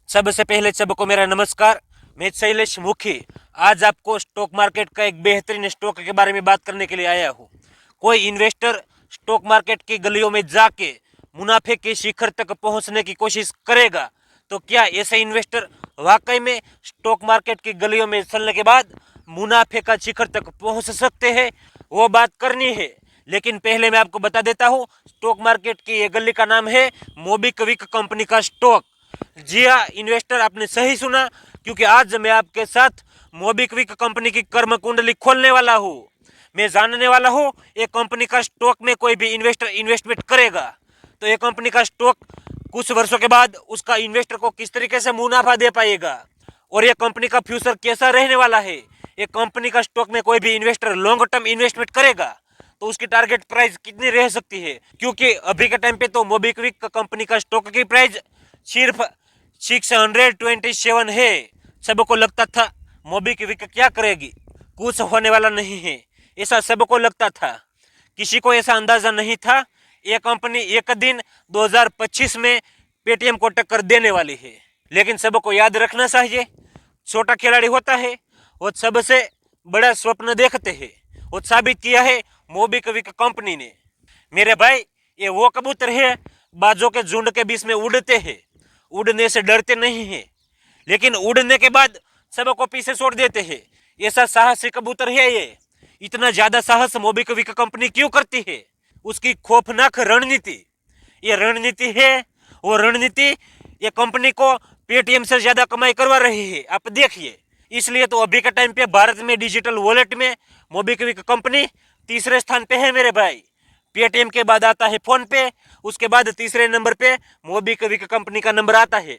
सबसे पहले सबको मेरा नमस्कार। मैं शैलेश मुखी आज आपको स्टॉक मार्केट का एक बेहतरीन स्टॉक के बारे में बात करने के लिए आया हूँ। कोई इन्वेस्टर स्टॉक मार्केट की गलियों में जाके मुनाफे के शिखर तक पहुंचने की कोशिश करेगा, तो क्या ऐसे इन्वेस्टर वाकई में स्टॉक मार्केट की गलियों में चलने के बाद मुनाफे का शिखर तक पहुंच सकते हैं? वो बात करनी है। लेकिन पहले मैं आपको बता देता हूँ, स्टॉक मार्केट की ये गली का नाम है मोबिक्विक कंपनी का स्टॉक। जी हाँ इन्वेस्टर, आपने सही सुना, क्योंकि आज मैं आपके साथ मोबिक्विक कंपनी की कर्म कुंडली खोलने वाला हूँ। मैं जानने वाला हूँ ये कंपनी का स्टॉक में कोई भी इन्वेस्टर इन्वेस्टमेंट करेगा तो ये कंपनी का स्टॉक कुछ वर्षों के बाद उसका इन्वेस्टर को किस तरीके से मुनाफा दे पाएगा और ये कंपनी का फ्यूचर कैसा रहने वाला है। ये कंपनी का स्टॉक में कोई भी इन्वेस्टर लॉन्ग टर्म इन्वेस्टमेंट करेगा तो उसकी टारगेट प्राइस कितनी रह सकती है, क्योंकि अभी के टाइम पे तो मोबिक्विक कंपनी का स्टॉक की प्राइस सिर्फ 627 है। सबको लगता था मोबिक्विक क्या करेगी, कुछ होने वाला नहीं है, ऐसा सबको लगता था। किसी को ऐसा अंदाजा नहीं था ये कंपनी एक दिन 2025 में पेटीएम को टक्कर देने वाली है। लेकिन सबको याद रखना चाहिए, छोटा खिलाड़ी होता है वो सबसे बड़ा स्वप्न देखते हैं। वो साबित किया है मोबिक्विक कंपनी ने। मेरे भाई, ये वो कबूतर है बाजों के झुंड के बीच में उड़ते हैं, उड़ने से डरते नहीं हैं, लेकिन उड़ने के बाद सबको पीछे छोड़ देते हैं। ऐसा साहसी कबूतर है ये। इतना ज्यादा साहस मोबिक्विक कंपनी क्यों करती है? उसकी खौफनाक रणनीति। ये रणनीति है, वो रणनीति ये कंपनी को पेटीएम से ज्यादा कमाई करवा रही है, आप देखिए। इसलिए तो अभी के टाइम पे भारत में डिजिटल वॉलेट में मोबिक्विक कंपनी तीसरे स्थान पे है मेरे भाई। पेटीएम के बाद आता है फोन पे, उसके बाद तीसरे नंबर पे मोबिक्विक कंपनी का नंबर आता है।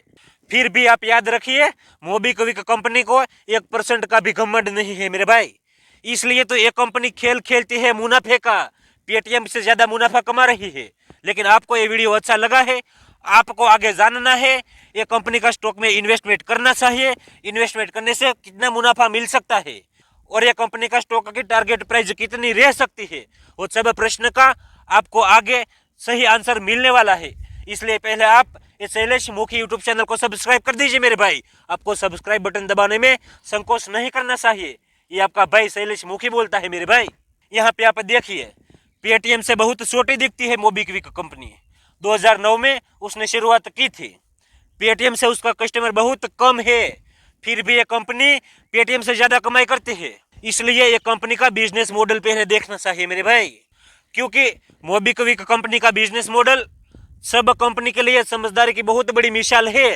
फिर भी आप याद रखिए, मोबिक्विक कंपनी को 1% का भी घमंड नहीं है मेरे भाई। इसलिए तो ये कंपनी खेल खेलती है मुनाफे का, पेटीएम से ज्यादा मुनाफा कमा रही है। लेकिन आपको ये वीडियो अच्छा लगा है, आपको आगे जानना है ये कंपनी का स्टॉक में इन्वेस्टमेंट करना चाहिए, इन्वेस्टमेंट करने से कितना मुनाफा मिल सकता है और ये कंपनी का स्टॉक की टारगेट प्राइस कितनी रह सकती है, वो सब प्रश्न का आपको आगे सही आंसर मिलने वाला है। इसलिए पहले आप इस शैलेश मुखी यूट्यूब चैनल को सब्सक्राइब कर दीजिए मेरे भाई। आपको सब्सक्राइब बटन दबाने में संकोच नहीं करना चाहिए। ये आपका भाई शैलेश मुखी बोलता है मेरे भाई। यहाँ पे आप देखिए, पेटीएम से बहुत छोटी दिखती है मोबिक्विक कंपनी। 2009 में उसने शुरुआत की थी। पेटीएम से उसका कस्टमर बहुत कम है, फिर भी ये कंपनी पेटीएम से ज्यादा कमाई करती है। इसलिए ये कंपनी का बिजनेस मॉडल पहले देखना चाहिए मेरे भाई, क्योंकि मोबिक्विक कंपनी का बिजनेस मॉडल सब कंपनी के लिए समझदारी की बहुत बड़ी मिसाल है।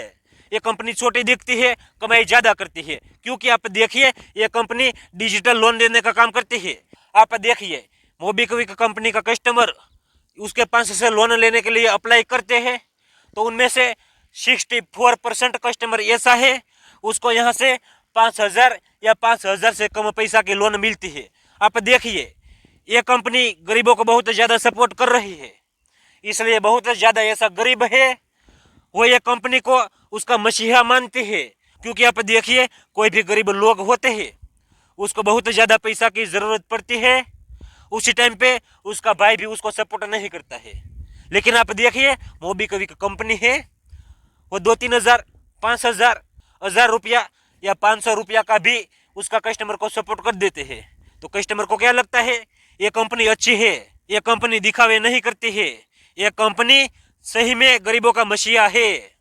ये कंपनी छोटी दिखती है, कमाई ज्यादा करती है, क्योंकि आप देखिए ये कंपनी डिजिटल लोन देने का काम करती है। आप देखिए मोबिक्विक कंपनी का कस्टमर उसके पास से लोन लेने के लिए अप्लाई करते हैं तो उनमें से 64% कस्टमर ऐसा है उसको यहाँ से 5,000 या 5,000 से कम पैसा की लोन मिलती है। आप देखिए ये कंपनी गरीबों को बहुत ज़्यादा सपोर्ट कर रही है, इसलिए बहुत ज़्यादा ऐसा गरीब है वो ये कंपनी को उसका मसीहा मानते हैं। क्योंकि आप देखिए कोई भी गरीब लोग होते हैं उसको बहुत ज़्यादा पैसा की ज़रूरत पड़ती है, उसी टाइम पे उसका भाई भी उसको सपोर्ट नहीं करता है। लेकिन आप देखिए मोबिक्विक कंपनी है वो 2-3 हज़ार 5,000 1000 रुपया या 500 रुपया का भी उसका कस्टमर को सपोर्ट कर देते हैं। तो कस्टमर को क्या लगता है ये कंपनी अच्छी है, ये कंपनी दिखावे नहीं करती है, ये कंपनी सही में गरीबों का मसीहा है।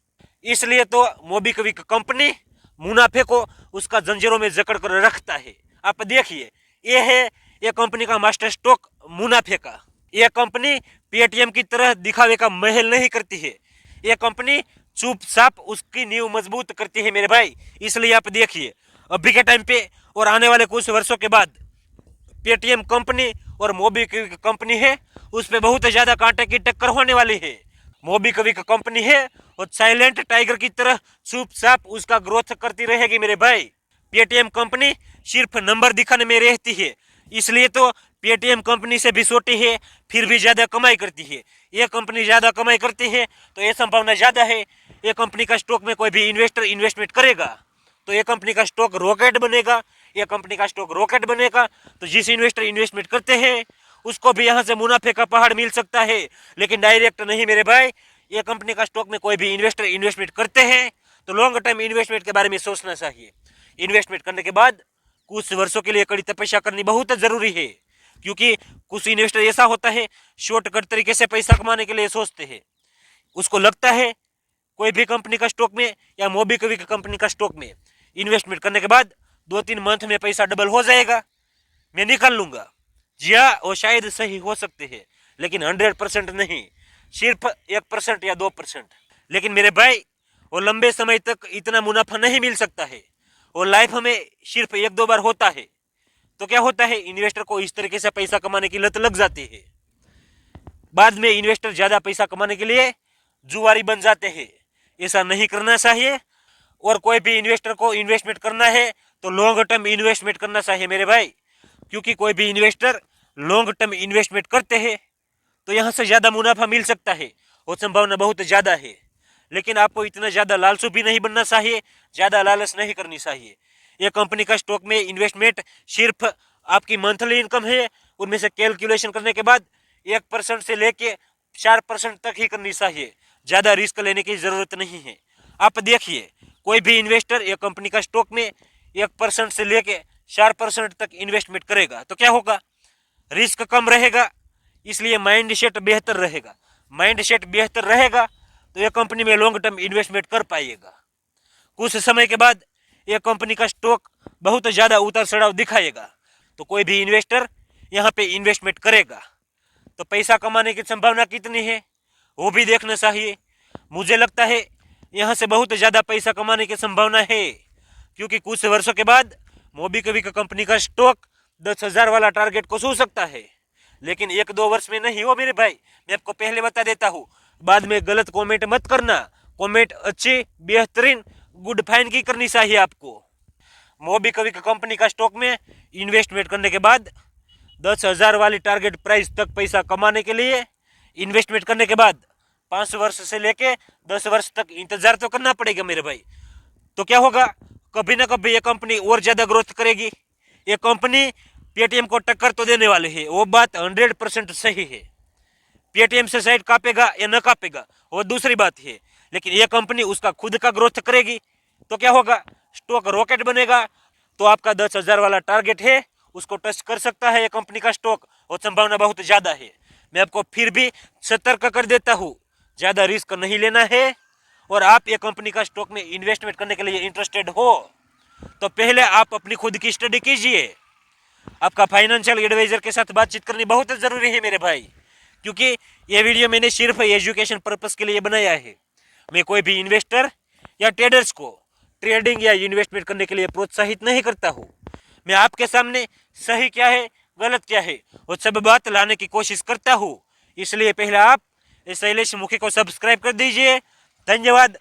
इसलिए तो मोबिक्विक कंपनी मुनाफे को उसका जंजीरों में जकड़ कर रखता है। आप देखिए ये है ये कंपनी का मास्टर स्टॉक मुनाफे का। यह कंपनी पेटीएम की तरह दिखावे का महल नहीं करती है, यह कंपनी चुपचाप उसकी नींव मजबूत करती है मेरे भाई। इसलिए आप देखिए अभी के टाइम पे और आने वाले कुछ वर्षों के बाद पेटीएम कंपनी और मोबिक्विक कंपनी है उस पर बहुत ज्यादा कांटे की टक्कर होने वाली है। मोबिक्विक कंपनी है और साइलेंट टाइगर की तरह चुपचाप उसका ग्रोथ करती रहेगी मेरे भाई। पेटीएम कंपनी सिर्फ नंबर दिखाने में रहती है, इसलिए तो पेटीएम कंपनी से भी छोटी है फिर भी ज्यादा कमाई करती है। ये कंपनी ज्यादा कमाई करती है तो ये संभावना ज्यादा है ये कंपनी का स्टॉक में कोई भी इन्वेस्टर इन्वेस्टमेंट करेगा तो ये कंपनी का स्टॉक रॉकेट बनेगा। ये कंपनी का स्टॉक रॉकेट बनेगा तो जिस इन्वेस्टर इन्वेस्टमेंट करते हैं उसको भी यहाँ से मुनाफे का पहाड़ मिल सकता है, लेकिन डायरेक्ट नहीं मेरे भाई। ये कंपनी का स्टॉक में कोई भी इन्वेस्टर इन्वेस्टमेंट करते हैं तो लॉन्ग टर्म इन्वेस्टमेंट के बारे में सोचना चाहिए। इन्वेस्टमेंट करने के बाद कुछ वर्षों के लिए कड़ी तपस्या करनी बहुत जरूरी है, क्योंकि कुछ इन्वेस्टर ऐसा होता है शॉर्टकट तरीके से पैसा कमाने के लिए सोचते हैं। उसको लगता है कोई भी कंपनी का स्टॉक में या मोबीक्विक कंपनी का स्टॉक में इन्वेस्टमेंट करने के बाद 2-3 मंथ में पैसा डबल हो जाएगा, मैं निकाल लूंगा। जी हाँ, वो शायद सही हो सकते हैं, लेकिन 100% नहीं, सिर्फ 1% या 2%। लेकिन मेरे भाई, वो लंबे समय तक इतना मुनाफा नहीं मिल सकता है। वो लाइफ में सिर्फ 1-2 बार होता है। तो क्या होता है, इन्वेस्टर को इस तरीके से पैसा कमाने की लत लग जाती है। बाद में इन्वेस्टर ज्यादा पैसा कमाने के लिए जुआरी बन जाते हैं। ऐसा नहीं करना चाहिए। और कोई भी इन्वेस्टर को इन्वेस्टमेंट करना है तो लॉन्ग टर्म इन्वेस्टमेंट करना चाहिए मेरे भाई, क्योंकि कोई भी इन्वेस्टर लॉन्ग टर्म इन्वेस्टमेंट करते हैं तो यहाँ से ज्यादा मुनाफा मिल सकता है और संभावना बहुत ज्यादा है। लेकिन आपको इतना ज्यादा लालचू भी नहीं बनना चाहिए, ज्यादा लालच नहीं करनी चाहिए। ये कंपनी का स्टॉक में इन्वेस्टमेंट सिर्फ आपकी मंथली इनकम है, उनमें से कैलकुलेशन करने के बाद 1% से लेके 4% तक ही करनी चाहिए। ज्यादा रिस्क लेने की जरूरत नहीं है। आप देखिए, कोई भी इन्वेस्टर एक कंपनी का स्टॉक में 1% से लेके 4% तक इन्वेस्टमेंट करेगा तो क्या होगा, रिस्क कम रहेगा, इसलिए माइंड सेट बेहतर रहेगा। माइंड सेट बेहतर रहेगा तो ये कंपनी में लॉन्ग टर्म इन्वेस्टमेंट कर पाएगा। कुछ समय के बाद ये कंपनी का स्टॉक बहुत ज़्यादा उतार चढ़ाव दिखाएगा, तो कोई भी इन्वेस्टर यहाँ पे इन्वेस्टमेंट करेगा तो पैसा कमाने की संभावना कितनी है वो भी देखना चाहिए। मुझे लगता है यहाँ से बहुत ज़्यादा पैसा कमाने की संभावना है, क्योंकि कुछ वर्षों के बाद मोबीक्विक कंपनी का स्टॉक 10,000 वाला टारगेट को छू सकता है। लेकिन 1-2 वर्ष में नहीं हो मेरे भाई, मैं आपको पहले बता देता हूँ। बाद में गलत कमेंट मत करना। कमेंट अच्छी, बेहतरीन, गुड फाइन की करनी चाहिए आपको। मोबीक्विक कंपनी का स्टॉक में इन्वेस्टमेंट करने के बाद 10,000 वाली टारगेट प्राइस तक पैसा कमाने के लिए इन्वेस्टमेंट करने के बाद 5 वर्ष से लेके 10 वर्ष तक इंतजार तो करना पड़ेगा मेरे भाई। तो क्या होगा, कभी ना कभी ये कंपनी और ज्यादा ग्रोथ करेगी। ये कंपनी पेटीएम को टक्कर तो देने वाली है, वो बात 100% सही है। पेटीएम से साइड कापेगा या न कापेगा वो दूसरी बात है, लेकिन ये कंपनी उसका खुद का ग्रोथ करेगी तो क्या होगा, स्टॉक रॉकेट बनेगा। तो आपका 10,000 वाला टारगेट है उसको टच कर सकता है ये कंपनी का स्टॉक, और संभावना बहुत ज्यादा है। मैं आपको फिर भी सतर्क कर देता हूँ, ज्यादा रिस्क नहीं लेना है। और आप ये कंपनी का स्टॉक में इन्वेस्टमेंट करने के लिए इंटरेस्टेड हो तो पहले आप अपनी खुद की स्टडी कीजिए। आपका फाइनेंशियल एडवाइजर के साथ बातचीत करनी बहुत जरूरी है मेरे भाई, क्योंकि ये वीडियो मैंने सिर्फ एजुकेशन पर्पस के लिए बनाया है। मैं कोई भी इन्वेस्टर या ट्रेडर्स को ट्रेडिंग या इन्वेस्टमेंट करने के लिए प्रोत्साहित नहीं करता हूँ। मैं आपके सामने सही क्या है, गलत क्या है, वो सब बात लाने की कोशिश करता हूँ। इसलिए पहले आप शैलेश मुखी को सब्सक्राइब कर दीजिए। धन्यवाद।